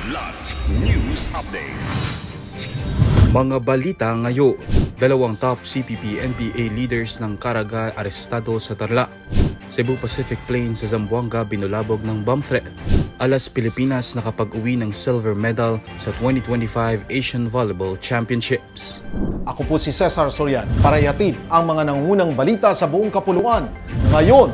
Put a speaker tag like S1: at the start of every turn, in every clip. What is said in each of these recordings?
S1: Kidlat News Updates.
S2: Mga balita ngayon, dalawang top CPP-NPA leaders ng Caraga arestado sa Tarlac. Cebu Pacific Plains sa Zamboanga binulabog ng bomb threat. Alas Pilipinas nakapag-uwi ng silver medal sa 2025 Asian Volleyball Championships.
S3: Ako po si Cesar Soriano para ihatid ang mga nangungunang balita sa buong kapuluan. Ngayon,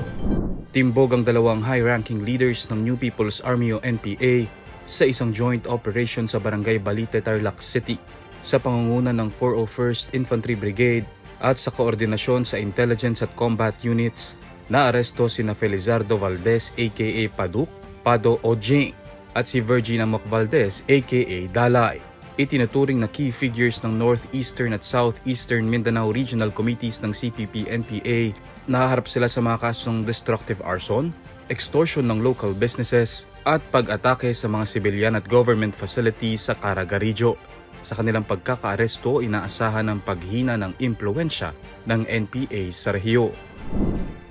S2: Timbog ang dalawang high-ranking leaders ng New People's Army o NPA sa isang joint operation sa Barangay Balite, Tarlac City sa pangunguna ng 401st Infantry Brigade at sa koordinasyon sa Intelligence at Combat Units. Naaresto sina Felizardo Valdez aka Paduk, Pado Ojing at si Virginia Moc Valdez aka Dalay. Itinuturing na key figures ng Northeastern at Southeastern Mindanao Regional Committees ng CPP-NPA. Nahaharap sila sa mga kasong destructive arson, extortion ng local businesses at pag-atake sa mga civilian at government facilities sa Caraga Region. Sa kanilang pagkakaaresto, inaasahan ang paghina ng impluensya ng NPA sa rehiyon.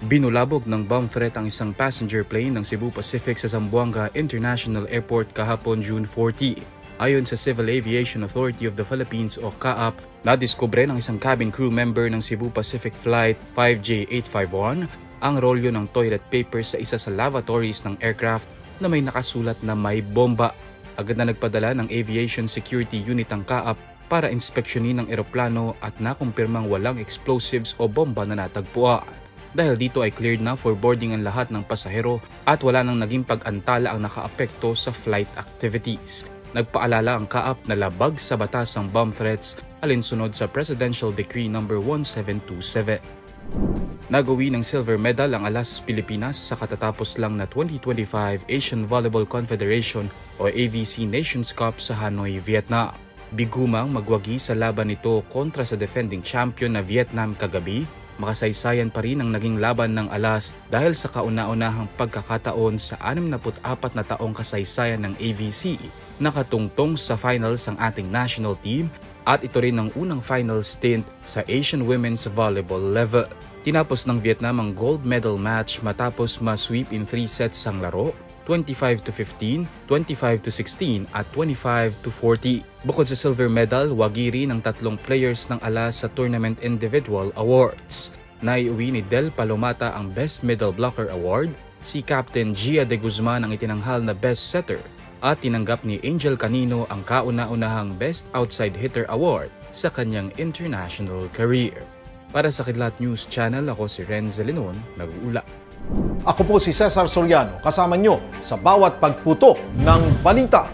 S2: Binulabog ng bomb threat ang isang passenger plane ng Cebu Pacific sa Zamboanga International Airport kahapon June 40. Ayon sa Civil Aviation Authority of the Philippines o CAAP, nadiskubre ng isang cabin crew member ng Cebu Pacific Flight 5J851 ang rolyo ng toilet paper sa isa sa lavatories ng aircraft na may nakasulat na may bomba. Agad na nagpadala ng Aviation Security Unit ang CAAP para inspeksyonin ang eroplano at nakumpirmang walang explosives o bomba na natagpuan. Dahil dito ay cleared na for boarding ang lahat ng pasahero at wala nang naging pag-antala ang nakaapekto sa flight activities. Nagpaalala ang CAAP na labag sa batas ang bomb threats alinsunod sa Presidential Decree No. 1727. Nag-uwi ng silver medal ang Alas Pilipinas sa katatapos lang na 2025 Asian Volleyball Confederation o AVC Nations Cup sa Hanoi, Vietnam. Bigumang magwagi sa laban nito kontra sa defending champion na Vietnam kagabi. Makasaysayan pa rin ang naging laban ng Alas dahil sa kauna-unahang pagkakataon sa 64 na taong kasaysayan ng AVC. Nakatungtong sa finals ang ating national team at ito rin ang unang final stint sa Asian Women's Volleyball level. Tinapos ng Vietnam ang gold medal match matapos ma-sweep in 3 sets ang laro, 25-15, 25-16 at 25-40. Bukod sa silver medal, wagi rin ang tatlong players ng Alas sa Tournament Individual Awards. Naiuwi ni Del Palomata ang Best Middle Blocker Award, si Captain Gia de Guzman ang itinanghal na Best Setter, at tinanggap ni Angel Canino ang kauna-unahang Best Outside Hitter Award sa kanyang international career. Para sa Kidlat News Channel, ako si Renz Zalinon, nag-uula.
S3: ako po si Cesar Soriano, kasama nyo sa bawat pagputo ng balita.